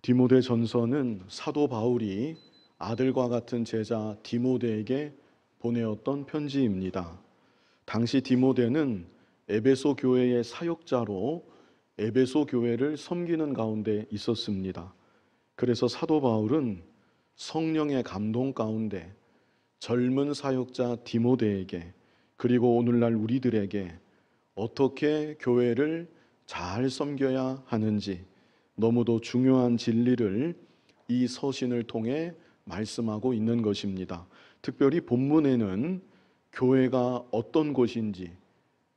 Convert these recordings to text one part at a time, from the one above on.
디모데 전서는 사도 바울이 아들과 같은 제자 디모데에게 보내었던 편지입니다. 당시 디모데는 에베소 교회의 사역자로 에베소 교회를 섬기는 가운데 있었습니다. 그래서 사도 바울은 성령의 감동 가운데 젊은 사역자 디모데에게, 그리고 오늘날 우리들에게 어떻게 교회를 잘 섬겨야 하는지 너무도 중요한 진리를 이 서신을 통해 말씀하고 있는 것입니다. 특별히 본문에는 교회가 어떤 곳인지,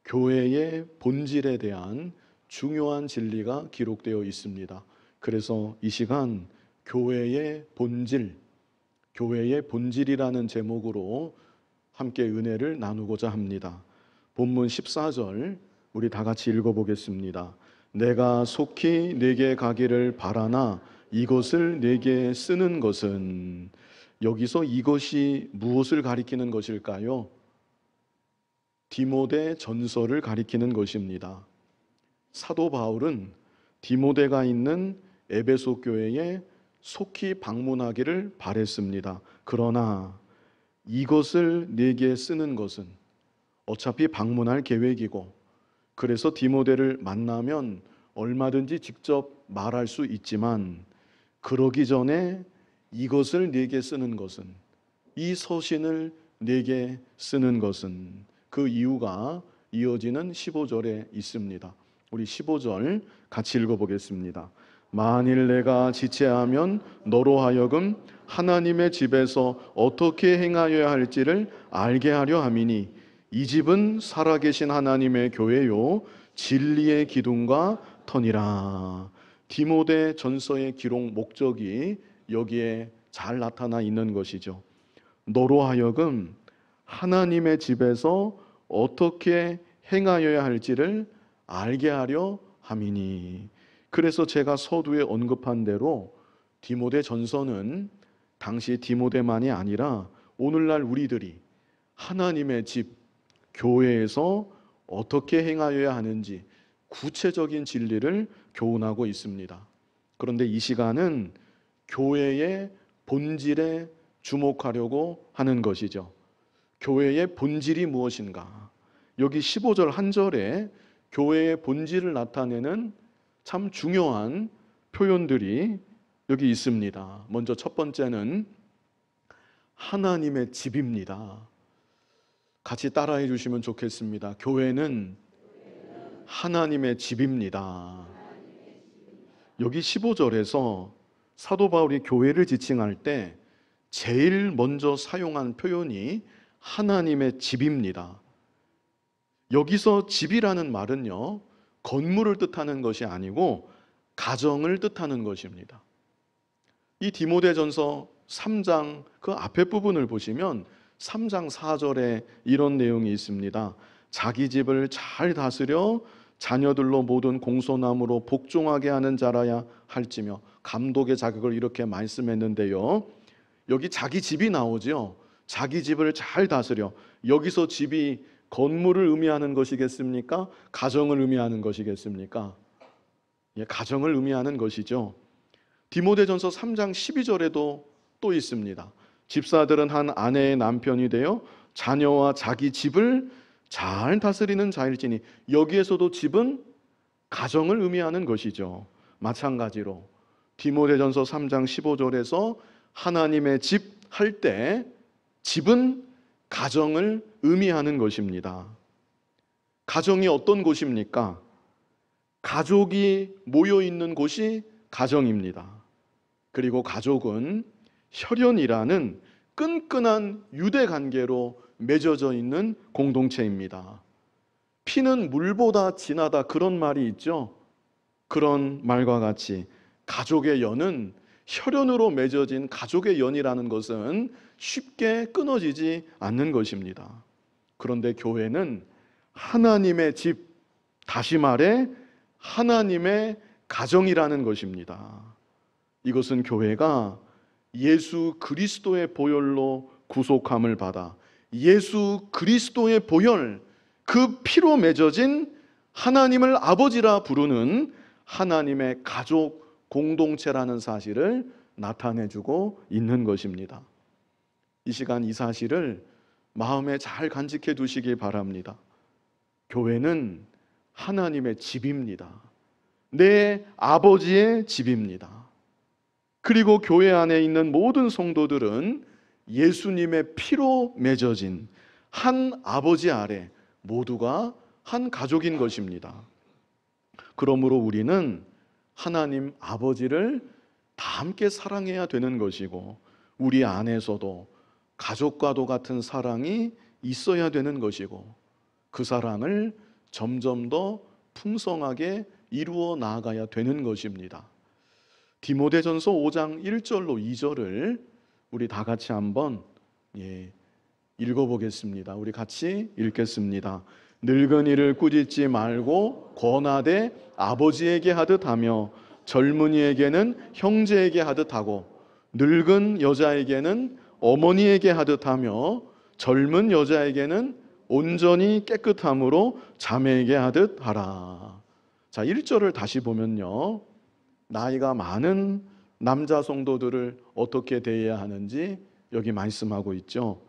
교회의 본질에 대한 중요한 진리가 기록되어 있습니다. 그래서 이 시간 교회의 본질이라는 제목으로 함께 은혜를 나누고자 합니다. 본문 14절 우리 다 같이 읽어보겠습니다. 내가 속히 네게 가기를 바라나 이것을 네게 쓰는 것은, 여기서 이것이 무엇을 가리키는 것일까요? 디모데 전서를 가리키는 것입니다. 사도 바울은 디모데가 있는 에베소 교회에 속히 방문하기를 바랬습니다. 그러나 이것을 네게 쓰는 것은, 어차피 방문할 계획이고, 그래서 디모데를 만나면 얼마든지 직접 말할 수 있지만, 그러기 전에 이것을 네게 쓰는 것은, 이 서신을 네게 쓰는 것은, 그 이유가 이어지는 15절에 있습니다. 우리 15절 같이 읽어보겠습니다. 만일 내가 지체하면 너로 하여금 하나님의 집에서 어떻게 행하여야 할지를 알게 하려 함이니 이 집은 살아계신 하나님의 교회요 진리의 기둥과 터니라. 디모데 전서의 기록 목적이 여기에 잘 나타나 있는 것이죠. 너로 하여금 하나님의 집에서 어떻게 행하여야 할지를 알게 하려 함이니. 그래서 제가 서두에 언급한 대로 디모데 전서는 당시 디모데만이 아니라 오늘날 우리들이 하나님의 집, 교회에서 어떻게 행하여야 하는지 구체적인 진리를 교훈하고 있습니다. 그런데 이 시간은 교회의 본질에 주목하려고 하는 것이죠. 교회의 본질이 무엇인가? 여기 15절 한 절에 교회의 본질을 나타내는 참 중요한 표현들이 여기 있습니다. 먼저 첫 번째는 하나님의 집입니다. 같이 따라해 주시면 좋겠습니다. 교회는 하나님의 집입니다. 여기 15절에서 사도 바울이 교회를 지칭할 때 제일 먼저 사용한 표현이 하나님의 집입니다. 여기서 집이라는 말은요, 건물을 뜻하는 것이 아니고 가정을 뜻하는 것입니다. 이 디모데전서 3장 그 앞에 부분을 보시면 3장 4절에 이런 내용이 있습니다. 자기 집을 잘 다스려 자녀들로 모든 공손함으로 복종하게 하는 자라야 할지며, 감독의 자격을 이렇게 말씀했는데요, 여기 자기 집이 나오죠. 자기 집을 잘 다스려. 여기서 집이 건물을 의미하는 것이겠습니까? 가정을 의미하는 것이겠습니까? 예, 가정을 의미하는 것이죠. 디모데전서 3장 12절에도 또 있습니다. 집사들은 한 아내의 남편이 되어 자녀와 자기 집을 잘 다스리는 자일지니. 여기에서도 집은 가정을 의미하는 것이죠. 마찬가지로 디모데전서 3장 15절에서 하나님의 집 할 때 집은 가정을 의미하는 것입니다. 가정이 어떤 곳입니까? 가족이 모여 있는 곳이 가정입니다. 그리고 가족은 혈연이라는 끈끈한 유대 관계로 맺어져 있는 공동체입니다. 피는 물보다 진하다, 그런 말이 있죠. 그런 말과 같이 가족의 연은, 혈연으로 맺어진 가족의 연이라는 것은 쉽게 끊어지지 않는 것입니다. 그런데 교회는 하나님의 집, 다시 말해 하나님의 가정이라는 것입니다. 이것은 교회가 예수 그리스도의 보혈로 구속함을 받아 예수 그리스도의 보혈, 그 피로 맺어진 하나님을 아버지라 부르는 하나님의 가족 공동체라는 사실을 나타내주고 있는 것입니다. 이 시간 이 사실을 마음에 잘 간직해 두시기 바랍니다. 교회는 하나님의 집입니다. 내 아버지의 집입니다. 그리고 교회 안에 있는 모든 성도들은 예수님의 피로 맺어진 한 아버지 아래 모두가 한 가족인 것입니다. 그러므로 우리는 하나님 아버지를 다 함께 사랑해야 되는 것이고, 우리 안에서도 가족과도 같은 사랑이 있어야 되는 것이고, 그 사랑을 점점 더 풍성하게 이루어 나아가야 되는 것입니다. 디모데전서 5장 1절로 2절을 우리 다 같이 한번 읽어보겠습니다. 우리 같이 읽겠습니다. 늙은이를 꾸짖지 말고 권하되 아버지에게 하듯 하며, 젊은이에게는 형제에게 하듯 하고, 늙은 여자에게는 어머니에게 하듯 하며, 젊은 여자에게는 온전히 깨끗함으로 자매에게 하듯 하라. 자, 1절을 다시 보면요, 나이가 많은 남자 성도들을 어떻게 대해야 하는지 여기 말씀하고 있죠.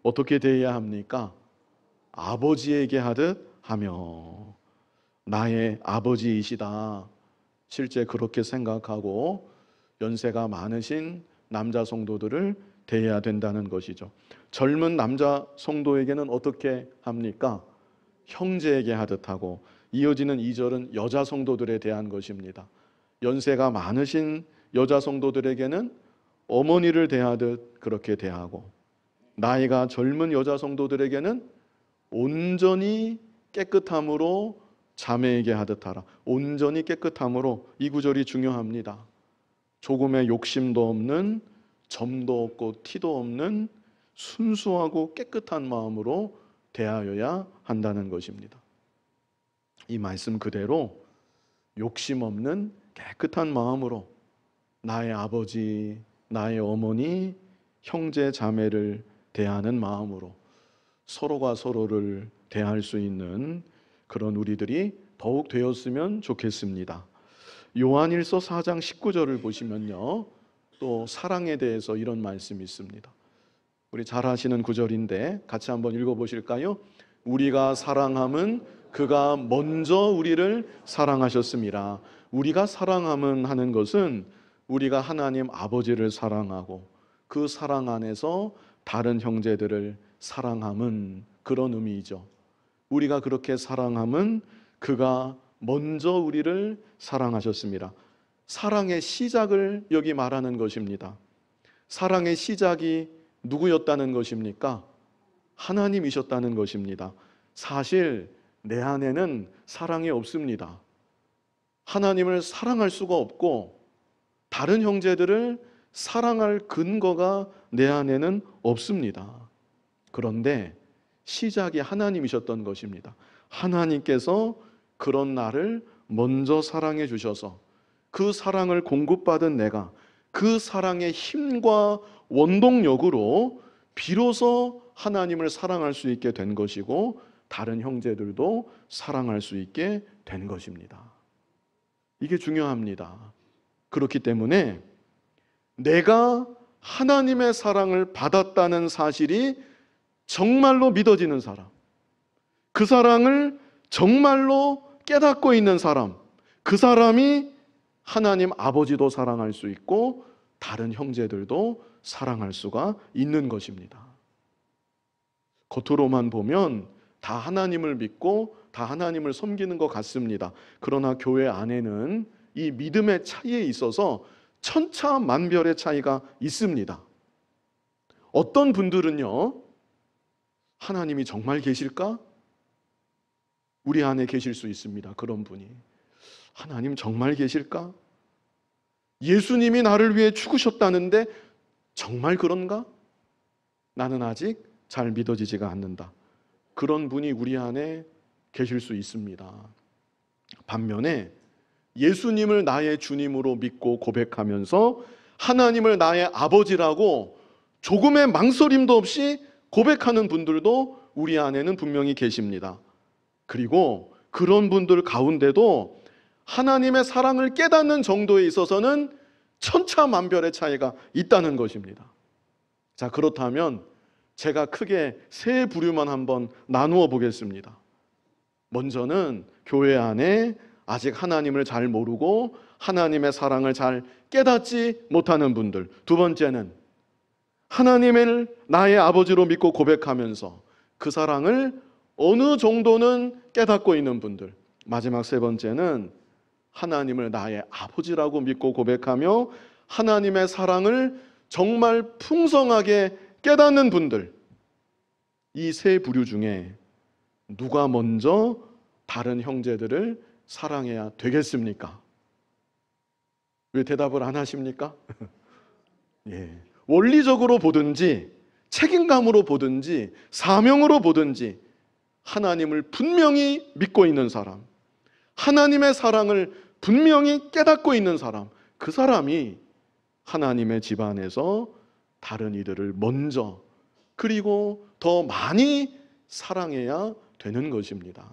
어떻게 대해야 합니까? 아버지에게 하듯 하며, 나의 아버지이시다, 실제 그렇게 생각하고 연세가 많으신 남자 성도들을 대해야 된다는 것이죠. 젊은 남자 성도에게는 어떻게 합니까? 형제에게 하듯 하고, 이어지는 2절은 여자 성도들에 대한 것입니다. 연세가 많으신 여자 성도들에게는 어머니를 대하듯 그렇게 대하고, 나이가 젊은 여자 성도들에게는 온전히 깨끗함으로 자매에게 하듯 하라. 온전히 깨끗함으로, 이 구절이 중요합니다. 조금의 욕심도 없는, 점도 없고 티도 없는 순수하고 깨끗한 마음으로 대하여야 한다는 것입니다. 이 말씀 그대로 욕심 없는 깨끗한 마음으로 나의 아버지, 나의 어머니, 형제 자매를 대하는 마음으로 서로가 서로를 대할 수 있는 그런 우리들이 더욱 되었으면 좋겠습니다. 요한일서 4장 19절을 보시면요, 또 사랑에 대해서 이런 말씀이 있습니다. 우리 잘 아시는 구절인데 같이 한번 읽어보실까요? 우리가 사랑함은 그가 먼저 우리를 사랑하셨습니다. 우리가 사랑함은 하는 것은 우리가 하나님 아버지를 사랑하고 그 사랑 안에서 다른 형제들을 사랑함은 그런 의미이죠. 우리가 그렇게 사랑함은 그가 먼저 우리를 사랑하셨습니다. 사랑의 시작을 여기 말하는 것입니다. 사랑의 시작이 누구였다는 것입니까? 하나님이셨다는 것입니다. 사실 내 안에는 사랑이 없습니다. 하나님을 사랑할 수가 없고 다른 형제들을 사랑할 근거가 내 안에는 없습니다. 그런데 시작이 하나님이셨던 것입니다. 하나님께서 그런 나를 먼저 사랑해 주셔서 그 사랑을 공급받은 내가 그 사랑의 힘과 원동력으로 비로소 하나님을 사랑할 수 있게 된 것이고 다른 형제들도 사랑할 수 있게 된 것입니다. 이게 중요합니다. 그렇기 때문에 내가 하나님의 사랑을 받았다는 사실이 정말로 믿어지는 사람, 그 사랑을 정말로 깨닫고 있는 사람, 그 사람이 하나님 아버지도 사랑할 수 있고 다른 형제들도 사랑할 수가 있는 것입니다. 겉으로만 보면 다 하나님을 믿고 다 하나님을 섬기는 것 같습니다. 그러나 교회 안에는 이 믿음의 차이에 있어서 천차만별의 차이가 있습니다. 어떤 분들은요, 하나님이 정말 계실까? 우리 안에 계실 수 있습니다. 그런 분이 하나님 정말 계실까? 예수님이 나를 위해 죽으셨다는데 정말 그런가? 나는 아직 잘 믿어지지가 않는다. 그런 분이 우리 안에 계실 수 있습니다. 반면에 예수님을 나의 주님으로 믿고 고백하면서 하나님을 나의 아버지라고 조금의 망설임도 없이 고백하는 분들도 우리 안에는 분명히 계십니다. 그리고 그런 분들 가운데도 하나님의 사랑을 깨닫는 정도에 있어서는 천차만별의 차이가 있다는 것입니다. 자, 그렇다면 제가 크게 세 부류만 한번 나누어 보겠습니다. 먼저는 교회 안에 아직 하나님을 잘 모르고 하나님의 사랑을 잘 깨닫지 못하는 분들. 두 번째는 하나님을 나의 아버지로 믿고 고백하면서 그 사랑을 어느 정도는 깨닫고 있는 분들. 마지막 세 번째는 하나님을 나의 아버지라고 믿고 고백하며 하나님의 사랑을 정말 풍성하게 깨닫는 분들. 이 세 부류 중에 누가 먼저 다른 형제들을 사랑해야 되겠습니까? 왜 대답을 안 하십니까? 예. 원리적으로 보든지 책임감으로 보든지 사명으로 보든지 하나님을 분명히 믿고 있는 사람, 하나님의 사랑을 분명히 깨닫고 있는 사람, 그 사람이 하나님의 집안에서 다른 이들을 먼저 그리고 더 많이 사랑해야 되는 것입니다.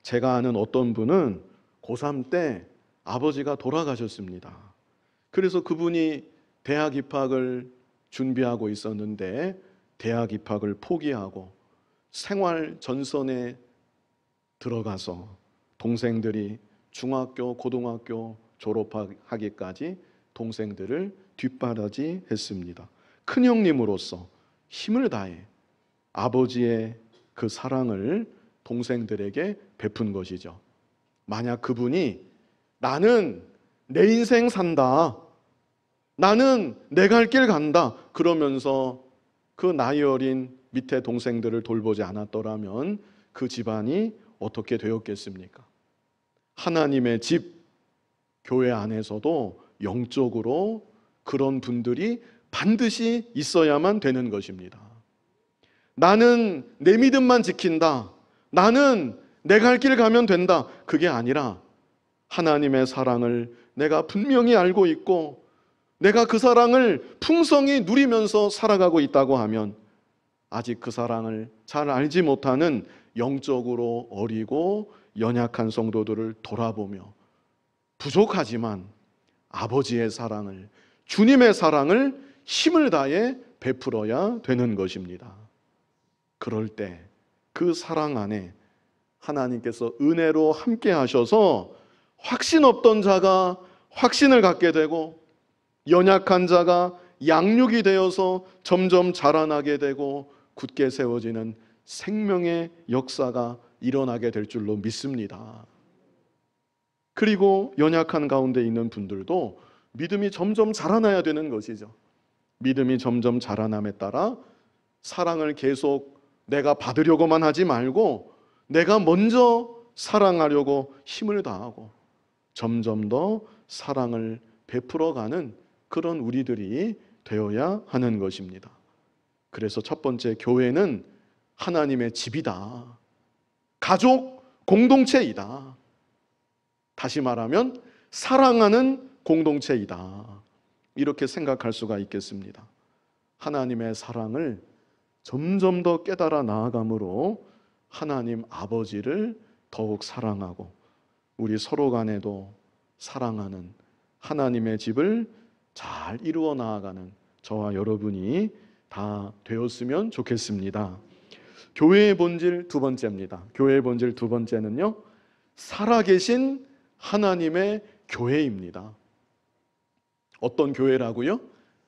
제가 아는 어떤 분은 고3 때 아버지가 돌아가셨습니다. 그래서 그분이 대학 입학을 준비하고 있었는데 대학 입학을 포기하고 생활 전선에 들어가서 동생들이 중학교, 고등학교 졸업하기까지 동생들을 뒷바라지 했습니다. 큰형님으로서 힘을 다해 아버지의 그 사랑을 동생들에게 베푼 것이죠. 만약 그분이 나는 내 인생 산다, 나는 내 갈 길 간다 그러면서 그 나이 어린 밑에 동생들을 돌보지 않았더라면 그 집안이 어떻게 되었겠습니까? 하나님의 집, 교회 안에서도 영적으로 그런 분들이 반드시 있어야만 되는 것입니다. 나는 내 믿음만 지킨다, 나는 내 갈 길 가면 된다, 그게 아니라 하나님의 사랑을 내가 분명히 알고 있고 내가 그 사랑을 풍성히 누리면서 살아가고 있다고 하면 아직 그 사랑을 잘 알지 못하는 영적으로 어리고 연약한 성도들을 돌아보며 부족하지만 아버지의 사랑을, 주님의 사랑을 힘을 다해 베풀어야 되는 것입니다. 그럴 때 그 사랑 안에 하나님께서 은혜로 함께 하셔서 확신 없던 자가 확신을 갖게 되고 연약한 자가 양육이 되어서 점점 자라나게 되고 굳게 세워지는 생명의 역사가 일어나게 될 줄로 믿습니다. 그리고 연약한 가운데 있는 분들도 믿음이 점점 자라나야 되는 것이죠. 믿음이 점점 자라남에 따라 사랑을 계속 내가 받으려고만 하지 말고 내가 먼저 사랑하려고 힘을 다하고 점점 더 사랑을 베풀어가는 그런 우리들이 되어야 하는 것입니다. 그래서 첫 번째, 교회는 하나님의 집이다. 가족 공동체이다. 다시 말하면 사랑하는 공동체이다. 이렇게 생각할 수가 있겠습니다. 하나님의 사랑을 점점 더 깨달아 나아감으로 하나님 아버지를 더욱 사랑하고 우리 서로 간에도 사랑하는 하나님의 집을 잘 이루어 나아가는 저와 여러분이 다 되었으면 좋겠습니다. 교회의 본질 두 번째입니다. 교회의 본질 두 번째는요, 살아계신 하나님의 교회입니다. 어떤 교회라고요?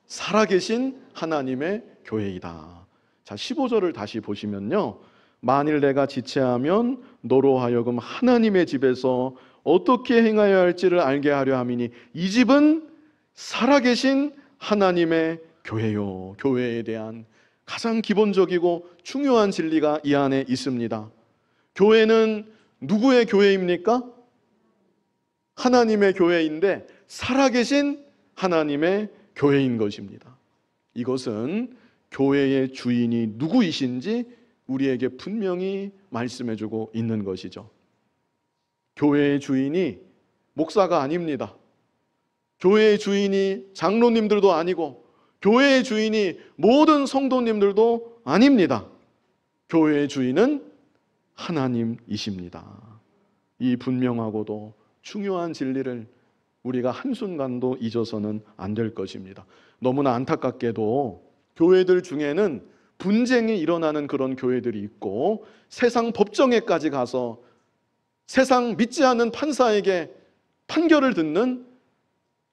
살아계신 하나님의 교회이다. 자, 15절을 다시 보시면요, 만일 내가 지체하면 너로 하여금 하나님의 집에서 어떻게 행하여야 할지를 알게 하려 함이니 이 집은 살아계신 하나님의 교회요. 교회에 대한 가장 기본적이고 중요한 진리가 이 안에 있습니다. 교회는 누구의 교회입니까? 하나님의 교회인데 살아계신 하나님의 교회인 것입니다. 이것은 교회의 주인이 누구이신지 우리에게 분명히 말씀해주고 있는 것이죠. 교회의 주인이 목사가 아닙니다. 교회의 주인이 장로님들도 아니고 교회의 주인이 모든 성도님들도 아닙니다. 교회의 주인은 하나님이십니다. 이 분명하고도 중요한 진리를 우리가 한순간도 잊어서는 안 될 것입니다. 너무나 안타깝게도 교회들 중에는 분쟁이 일어나는 그런 교회들이 있고 세상 법정에까지 가서 세상 믿지 않는 판사에게 판결을 듣는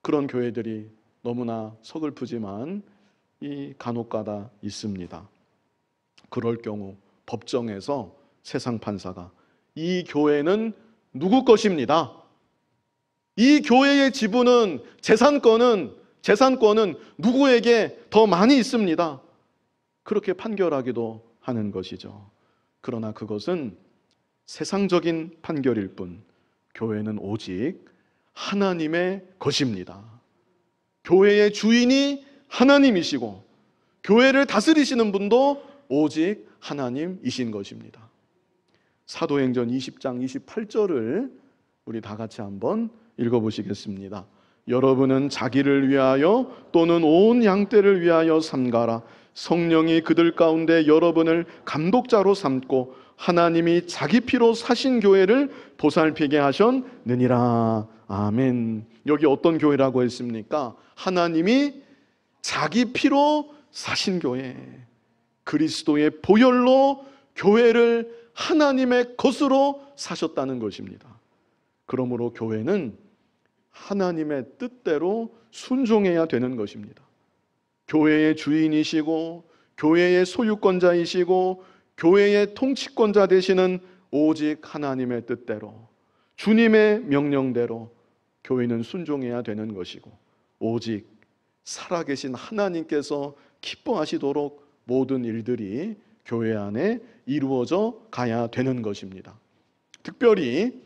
그런 교회들이 너무나 서글프지만 이 간혹가다 있습니다. 그럴 경우 법정에서 세상 판사가 이 교회는 누구 것입니다. 이 교회의 지분은 재산권은 누구에게 더 많이 있습니다. 그렇게 판결하기도 하는 것이죠. 그러나 그것은 세상적인 판결일 뿐 교회는 오직 하나님의 것입니다. 교회의 주인이 하나님이시고 교회를 다스리시는 분도 오직 하나님이신 것입니다. 사도행전 20장 28절을 우리 다 같이 한번 읽어보시겠습니다. 여러분은 자기를 위하여 또는 온 양떼를 위하여 삼가라. 성령이 그들 가운데 여러분을 감독자로 삼고 하나님이 자기 피로 사신 교회를 보살피게 하셨느니라. 아멘. 여기 어떤 교회라고 했습니까? 하나님이 자기 피로 사신 교회, 그리스도의 보혈로 교회를 하나님의 것으로 사셨다는 것입니다. 그러므로 교회는 하나님의 뜻대로 순종해야 되는 것입니다. 교회의 주인이시고 교회의 소유권자이시고 교회의 통치권자 되시는 오직 하나님의 뜻대로, 주님의 명령대로 교회는 순종해야 되는 것이고 오직 살아계신 하나님께서 기뻐하시도록 모든 일들이 교회 안에 이루어져 가야 되는 것입니다. 특별히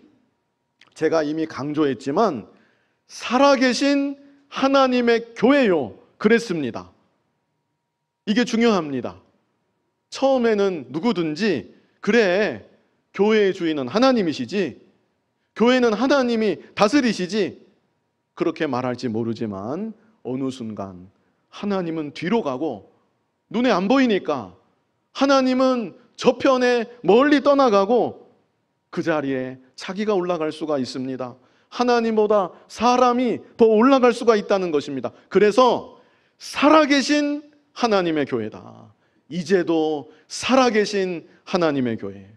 제가 이미 강조했지만 살아계신 하나님의 교회요 그랬습니다. 이게 중요합니다. 처음에는 누구든지 그래, 교회의 주인은 하나님이시지, 교회는 하나님이 다스리시지 그렇게 말할지 모르지만 어느 순간 하나님은 뒤로 가고 눈에 안 보이니까 하나님은 저편에 멀리 떠나가고 그 자리에 자기가 올라갈 수가 있습니다. 하나님보다 사람이 더 올라갈 수가 있다는 것입니다. 그래서 살아계신 하나님의 교회다. 이제도 살아계신 하나님의 교회.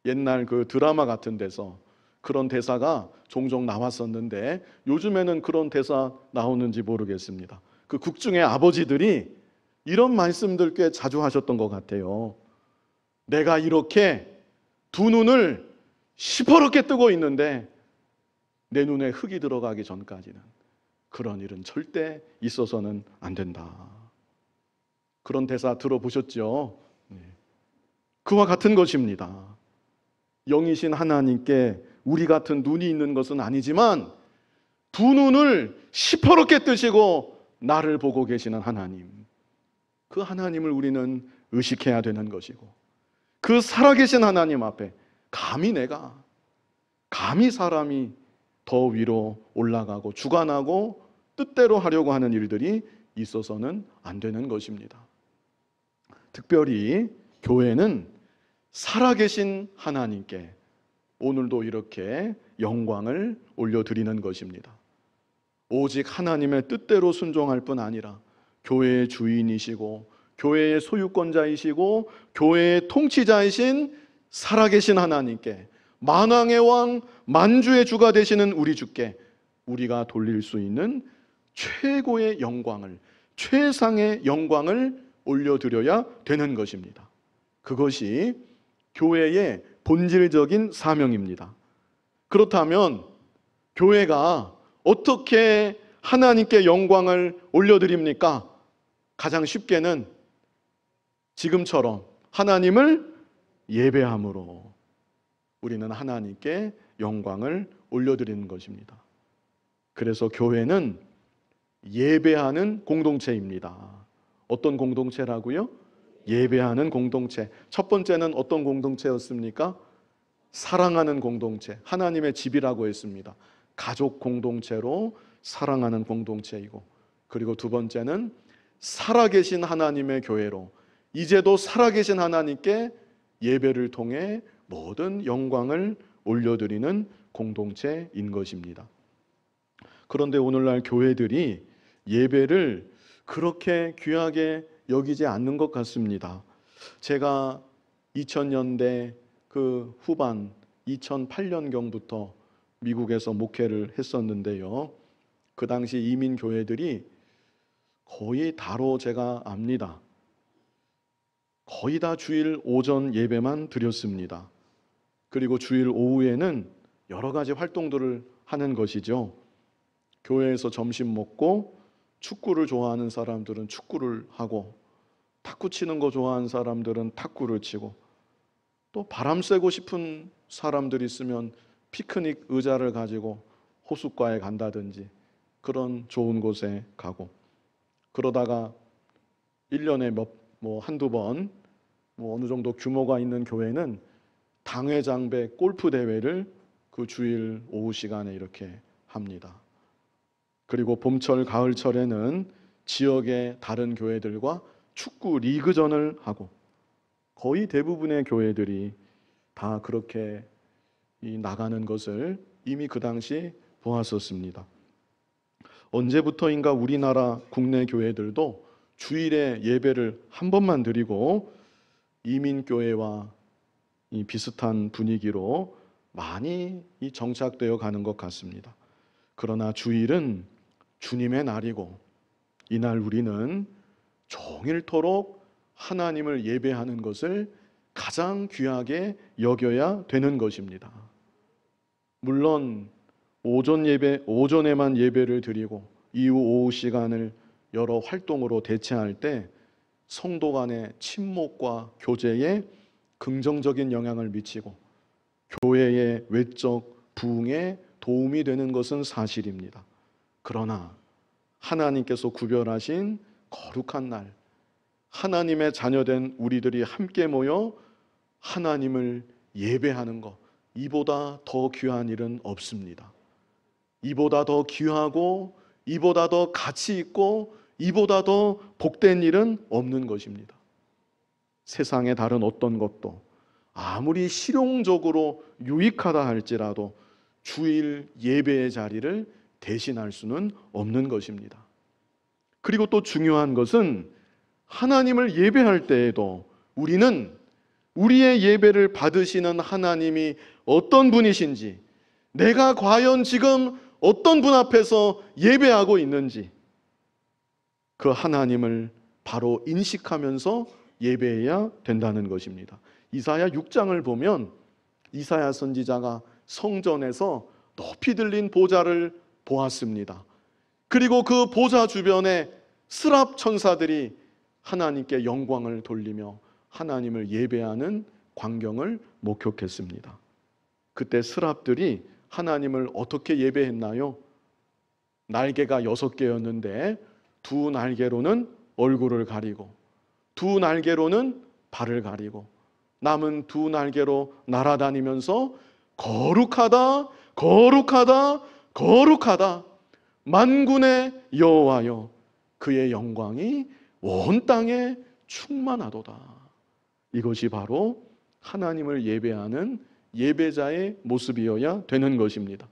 옛날 그 드라마 같은 데서 그런 대사가 종종 나왔었는데 요즘에는 그런 대사 나오는지 모르겠습니다. 그 국중의 아버지들이 이런 말씀들 꽤 자주 하셨던 것 같아요. 내가 이렇게 두 눈을 시퍼렇게 뜨고 있는데 내 눈에 흙이 들어가기 전까지는 그런 일은 절대 있어서는 안 된다. 그런 대사 들어보셨죠? 그와 같은 것입니다. 영이신 하나님께 우리 같은 눈이 있는 것은 아니지만 두 눈을 시퍼렇게 뜨시고 나를 보고 계시는 하나님, 그 하나님을 우리는 의식해야 되는 것이고 그 살아계신 하나님 앞에 감히 사람이 더 위로 올라가고 주관하고 뜻대로 하려고 하는 일들이 있어서는 안 되는 것입니다. 특별히 교회는 살아계신 하나님께 오늘도 이렇게 영광을 올려드리는 것입니다. 오직 하나님의 뜻대로 순종할 뿐 아니라 교회의 주인이시고 교회의 소유권자이시고 교회의 통치자이신 살아계신 하나님께, 만왕의 왕 만주의 주가 되시는 우리 주께 우리가 돌릴 수 있는 최고의 영광을, 최상의 영광을 올려드려야 되는 것입니다. 그것이 교회의 본질적인 사명입니다. 그렇다면 교회가 어떻게 하나님께 영광을 올려드립니까? 가장 쉽게는 지금처럼 하나님을 예배함으로 우리는 하나님께 영광을 올려드리는 것입니다. 그래서 교회는 예배하는 공동체입니다. 어떤 공동체라고요? 예배하는 공동체. 첫 번째는 어떤 공동체였습니까? 사랑하는 공동체, 하나님의 집이라고 했습니다. 가족 공동체로 사랑하는 공동체이고, 그리고 두 번째는 살아계신 하나님의 교회로 이제도 살아계신 하나님께 예배를 통해 모든 영광을 올려드리는 공동체인 것입니다. 그런데 오늘날 교회들이 예배를 그렇게 귀하게 여기지 않는 것 같습니다. 제가 2000년대 그 후반 2008년경부터 미국에서 목회를 했었는데요. 그 당시 이민 교회들이 거의 다로 제가 압니다. 거의 다 주일 오전 예배만 드렸습니다. 그리고 주일 오후에는 여러 가지 활동들을 하는 것이죠. 교회에서 점심 먹고 축구를 좋아하는 사람들은 축구를 하고, 탁구 치는 거 좋아하는 사람들은 탁구를 치고, 또 바람 쐬고 싶은 사람들이 있으면 피크닉 의자를 가지고 호숫가에 간다든지 그런 좋은 곳에 가고, 그러다가 1년에 한두 번 어느 정도 규모가 있는 교회는 당회장배 골프 대회를 그 주일 오후 시간에 이렇게 합니다. 그리고 봄철, 가을철에는 지역의 다른 교회들과 축구 리그전을 하고, 거의 대부분의 교회들이 다 그렇게 나가는 것을 이미 그 당시 보았었습니다. 언제부터인가 우리나라 국내 교회들도 주일에 예배를 한 번만 드리고 이민교회와 이 비슷한 분위기로 많이 정착되어 가는 것 같습니다. 그러나 주일은 주님의 날이고, 이날 우리는 종일토록 하나님을 예배하는 것을 가장 귀하게 여겨야 되는 것입니다. 물론 오전에만 예배를 드리고 이후 오후 시간을 여러 활동으로 대체할 때 성도 간의 친목과 교제에 긍정적인 영향을 미치고 교회의 외적 부흥에 도움이 되는 것은 사실입니다. 그러나 하나님께서 구별하신 거룩한 날, 하나님의 자녀된 우리들이 함께 모여 하나님을 예배하는 것, 이보다 더 귀한 일은 없습니다. 이보다 더 귀하고 이보다 더 가치 있고 이보다 더 복된 일은 없는 것입니다. 세상의 다른 어떤 것도 아무리 실용적으로 유익하다 할지라도 주일 예배의 자리를 대신할 수는 없는 것입니다. 그리고 또 중요한 것은 하나님을 예배할 때에도 우리는 우리의 예배를 받으시는 하나님이 어떤 분이신지, 내가 과연 지금 어떤 분 앞에서 예배하고 있는지 그 하나님을 바로 인식하면서 예배해야 된다는 것입니다. 이사야 6장을 보면 이사야 선지자가 성전에서 높이 들린 보좌를 보았습니다. 그리고 그 보좌 주변에 스랍 천사들이 하나님께 영광을 돌리며 하나님을 예배하는 광경을 목격했습니다. 그때 스랍들이 하나님을 어떻게 예배했나요? 날개가 6개였는데 두 날개로는 얼굴을 가리고 두 날개로는 발을 가리고 남은 두 날개로 날아다니면서 거룩하다, 거룩하다, 거룩하다, 만군의 여호와여, 그의 영광이 온 땅에 충만하도다. 이것이 바로 하나님을 예배하는 예배자의 모습이어야 되는 것입니다.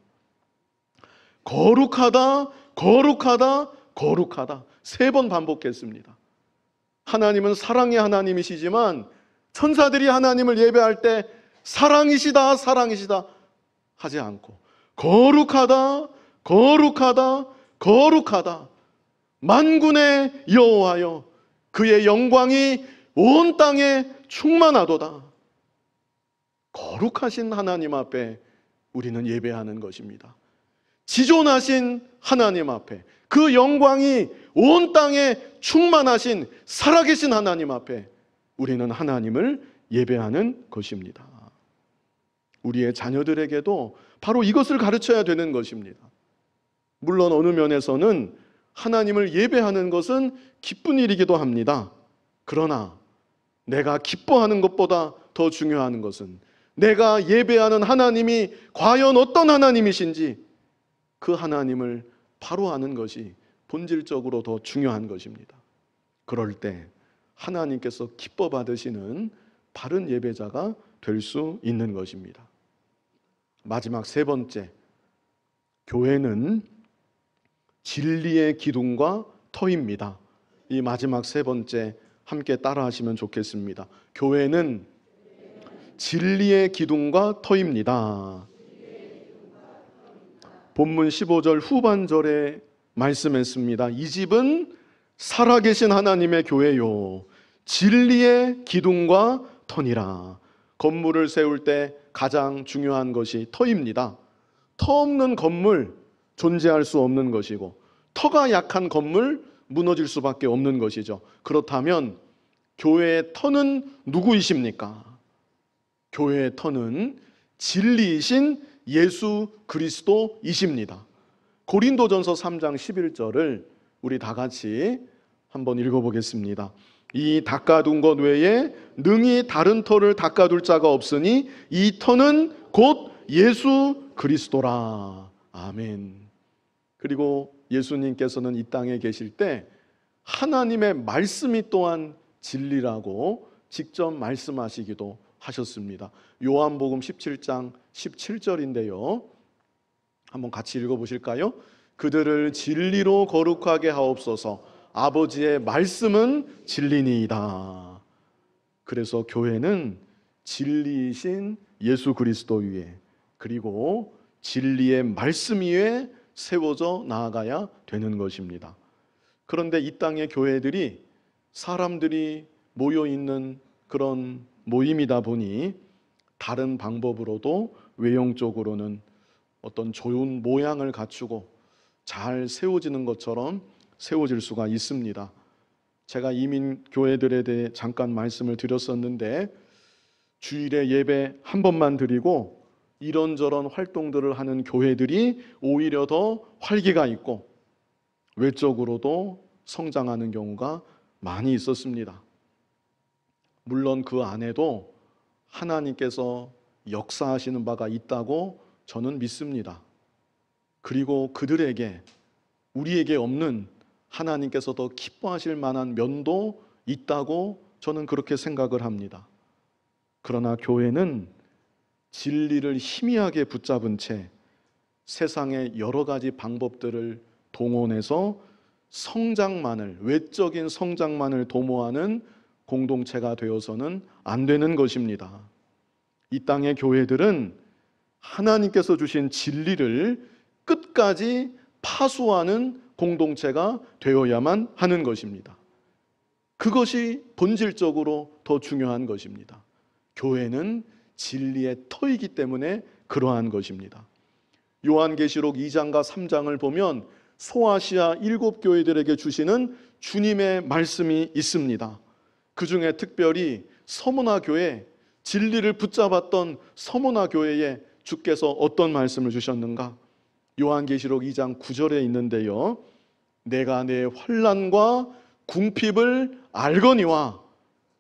거룩하다, 거룩하다, 거룩하다 3번 반복했습니다. 하나님은 사랑의 하나님이시지만 천사들이 하나님을 예배할 때 사랑이시다, 사랑이시다 하지 않고 거룩하다, 거룩하다, 거룩하다, 만군의 여호와여, 그의 영광이 온 땅에 충만하도다. 거룩하신 하나님 앞에 우리는 예배하는 것입니다. 지존하신 하나님 앞에, 그 영광이 온 땅에 충만하신 살아계신 하나님 앞에 우리는 하나님을 예배하는 것입니다. 우리의 자녀들에게도 바로 이것을 가르쳐야 되는 것입니다. 물론 어느 면에서는 하나님을 예배하는 것은 기쁜 일이기도 합니다. 그러나 내가 기뻐하는 것보다 더 중요한 것은 내가 예배하는 하나님이 과연 어떤 하나님이신지 그 하나님을 바로 아는 것이 본질적으로 더 중요한 것입니다. 그럴 때 하나님께서 기뻐 받으시는 바른 예배자가 될 수 있는 것입니다. 마지막 세 번째, 교회는 진리의 기둥과 터입니다. 이 마지막 세 번째 함께 따라하시면 좋겠습니다. 교회는 진리의 기둥과 터입니다. 본문 15절 후반절에 말씀했습니다. 이 집은 살아계신 하나님의 교회요, 진리의 기둥과 터니라. 건물을 세울 때 가장 중요한 것이 터입니다. 터 없는 건물 존재할 수 없는 것이고, 터가 약한 건물 무너질 수밖에 없는 것이죠. 그렇다면 교회의 터는 누구이십니까? 교회의 터는 진리이신 예수 그리스도이십니다. 고린도전서 3장 11절을 우리 다 같이 한번 읽어보겠습니다. 이 닦아둔 것 외에 능히 다른 터를 닦아둘 자가 없으니 이 터는 곧 예수 그리스도라. 아멘. 그리고 예수님께서는 이 땅에 계실 때 하나님의 말씀이 또한 진리라고 직접 말씀하시기도 하셨습니다. 요한복음 17장 17절인데요. 한번 같이 읽어보실까요? 그들을 진리로 거룩하게 하옵소서. 아버지의 말씀은 진리니이다. 그래서 교회는 진리이신 예수 그리스도 위에, 그리고 진리의 말씀 위에 세워져 나아가야 되는 것입니다. 그런데 이 땅의 교회들이 사람들이 모여 있는 그런 모임이다 보니 다른 방법으로도 외형적으로는 어떤 좋은 모양을 갖추고 잘 세워지는 것처럼 세워질 수가 있습니다. 제가 이민 교회들에 대해 잠깐 말씀을 드렸었는데, 주일에 예배 한 번만 드리고 이런저런 활동들을 하는 교회들이 오히려 더 활기가 있고 외적으로도 성장하는 경우가 많이 있었습니다. 물론 그 안에도 하나님께서 역사하시는 바가 있다고 저는 믿습니다. 그리고 그들에게, 우리에게 없는 하나님께서 더 기뻐하실 만한 면도 있다고 저는 그렇게 생각을 합니다. 그러나 교회는 진리를 희미하게 붙잡은 채 세상의 여러 가지 방법들을 동원해서 성장만을, 외적인 성장만을 도모하는 공동체가 되어서는 안 되는 것입니다. 이 땅의 교회들은 하나님께서 주신 진리를 끝까지 파수하는 공동체가 되어야만 하는 것입니다. 그것이 본질적으로 더 중요한 것입니다. 교회는 진리의 터이기 때문에 그러한 것입니다. 요한계시록 2장과 3장을 보면 소아시아 7교회들에게 주시는 주님의 말씀이 있습니다. 그 중에 특별히 서문화 교회, 진리를 붙잡았던 서문화 교회에 주께서 어떤 말씀을 주셨는가? 요한계시록 2장 9절에 있는데요. 내가 내 환난과 궁핍을 알거니와.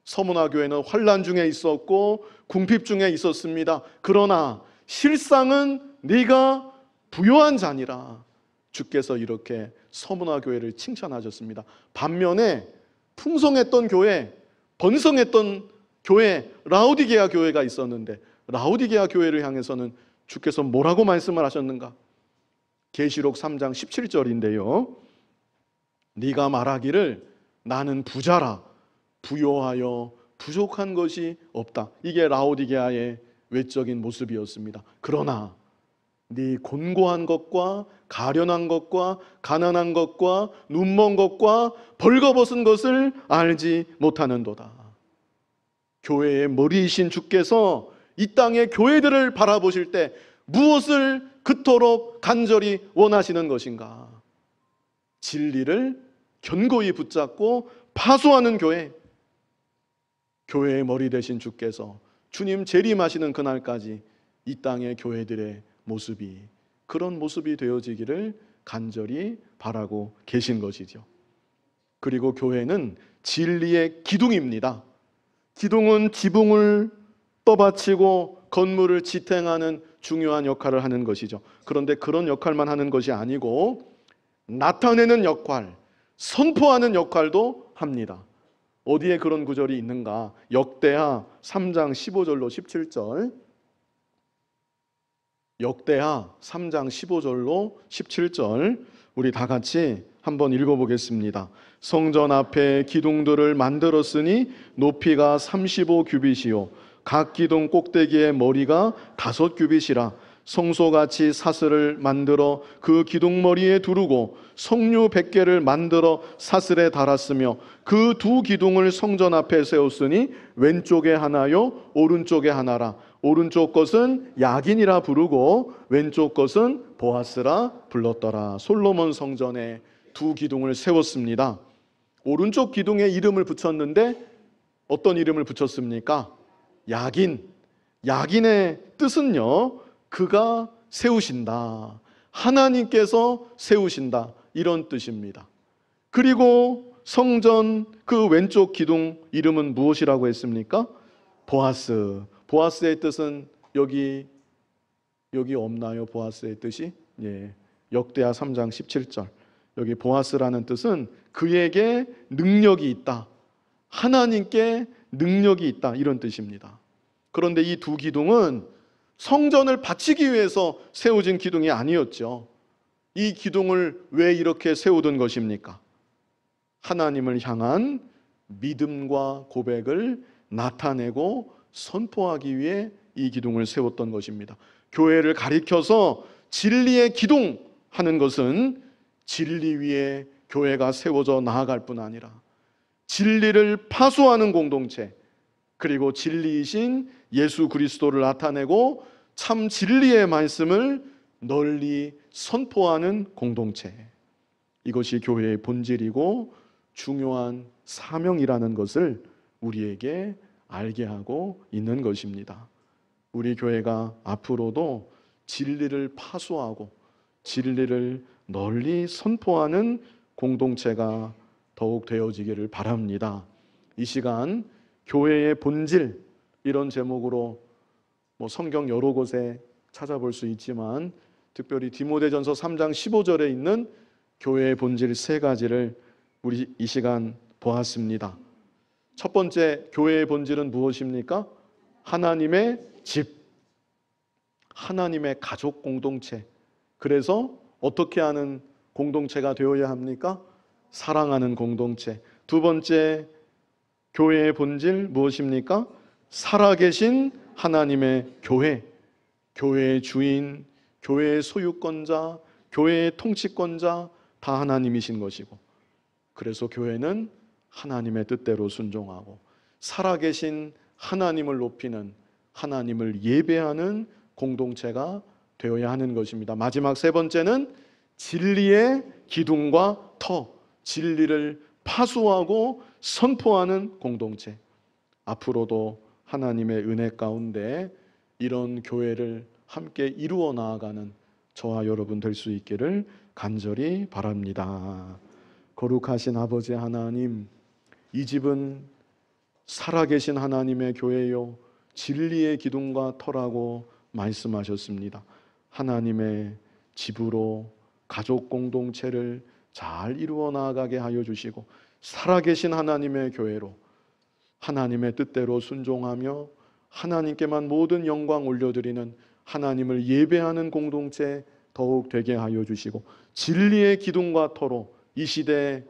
서문화 교회는 환난 중에 있었고 궁핍 중에 있었습니다. 그러나 실상은 네가 부요한 자니라. 주께서 이렇게 서문화 교회를 칭찬하셨습니다. 반면에 풍성했던 교회, 번성했던 교회, 라오디게아 교회가 있었는데 라오디게아 교회를 향해서는 주께서 뭐라고 말씀을 하셨는가? 계시록 3장 17절인데요. 네가 말하기를 나는 부자라, 부요하여 부족한 것이 없다. 이게 라오디게아의 외적인 모습이었습니다. 그러나 네 곤고한 것과 가련한 것과 가난한 것과 눈먼 것과 벌거벗은 것을 알지 못하는도다. 교회의 머리이신 주께서 이 땅의 교회들을 바라보실 때 무엇을 그토록 간절히 원하시는 것인가? 진리를 견고히 붙잡고 파수하는 교회, 교회의 머리 되신 주께서 주님 재림하시는 그날까지 이 땅의 교회들의 모습이 그런 모습이 되어지기를 간절히 바라고 계신 것이죠. 그리고 교회는 진리의 기둥입니다. 기둥은 지붕을 떠받치고 건물을 지탱하는 중요한 역할을 하는 것이죠. 그런데 그런 역할만 하는 것이 아니고 나타내는 역할, 선포하는 역할도 합니다. 어디에 그런 구절이 있는가? 역대하 3장 15절로 17절 역대하 3장 15절로 17절 우리 다 같이 한번 읽어보겠습니다. 성전 앞에 기둥들을 만들었으니 높이가 35규빗이요 각 기둥 꼭대기의 머리가 5규빗이라 성소같이 사슬을 만들어 그 기둥머리에 두르고 석류 100개를 만들어 사슬에 달았으며 그 두 기둥을 성전 앞에 세웠으니 왼쪽에 하나요 오른쪽에 하나라. 오른쪽 것은 야긴이라 부르고 왼쪽 것은 보아스라 불렀더라. 솔로몬 성전에 두 기둥을 세웠습니다. 오른쪽 기둥에 이름을 붙였는데 어떤 이름을 붙였습니까? 야긴. 야긴의 뜻은요, 그가 세우신다, 하나님께서 세우신다, 이런 뜻입니다. 그리고 성전 그 왼쪽 기둥 이름은 무엇이라고 했습니까? 보아스. 보아스의 뜻은 여기 없나요? 보아스의 뜻이? 예. 역대하 3장 17절. 여기 보아스라는 뜻은 그에게 능력이 있다, 하나님께 능력이 있다, 이런 뜻입니다. 그런데 이 두 기둥은 성전을 바치기 위해서 세워진 기둥이 아니었죠. 이 기둥을 왜 이렇게 세우던 것입니까? 하나님을 향한 믿음과 고백을 나타내고 선포하기 위해 이 기둥을 세웠던 것입니다. 교회를 가리켜서 진리의 기둥 하는 것은 진리 위에 교회가 세워져 나아갈 뿐 아니라 진리를 파수하는 공동체, 그리고 진리이신 예수 그리스도를 나타내고 참 진리의 말씀을 널리 선포하는 공동체, 이것이 교회의 본질이고 중요한 사명이라는 것을 우리에게 알게 하고 있는 것입니다. 우리 교회가 앞으로도 진리를 파수하고 진리를 널리 선포하는 공동체가 더욱 되어지기를 바랍니다. 이 시간 교회의 본질, 이런 제목으로 성경 여러 곳에 찾아볼 수 있지만 특별히 디모데전서 3장 15절에 있는 교회의 본질 3가지를 우리 이 시간 보았습니다. 첫 번째, 교회의 본질은 무엇입니까? 하나님의 집, 하나님의 가족 공동체. 그래서 어떻게 하는 공동체가 되어야 합니까? 사랑하는 공동체. 두 번째, 교회의 본질 무엇입니까? 살아계신 하나님의 교회, 교회의 주인, 교회의 소유권자, 교회의 통치권자 다 하나님이신 것이고, 그래서 교회는 하나님의 뜻대로 순종하고 살아계신 하나님을 높이는, 하나님을 예배하는 공동체가 되어야 하는 것입니다. 마지막 3번째는 진리의 기둥과 터, 진리를 파수하고 선포하는 공동체. 앞으로도 하나님의 은혜 가운데 이런 교회를 함께 이루어 나아가는 저와 여러분 될 수 있기를 간절히 바랍니다. 거룩하신 아버지 하나님, 이 집은 살아계신 하나님의 교회요 진리의 기둥과 터라고 말씀하셨습니다. 하나님의 집으로 가족 공동체를 잘 이루어 나아가게 하여 주시고, 살아계신 하나님의 교회로 하나님의 뜻대로 순종하며 하나님께만 모든 영광 올려드리는 하나님을 예배하는 공동체 더욱 되게 하여 주시고, 진리의 기둥과 터로 이 시대에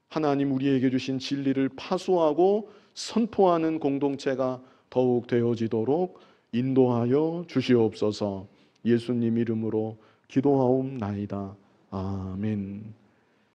하나님 우리에게 주신 진리를 파수하고 선포하는 공동체가 더욱 되어지도록 인도하여 주시옵소서. 예수님 이름으로 기도하옵나이다. 아멘.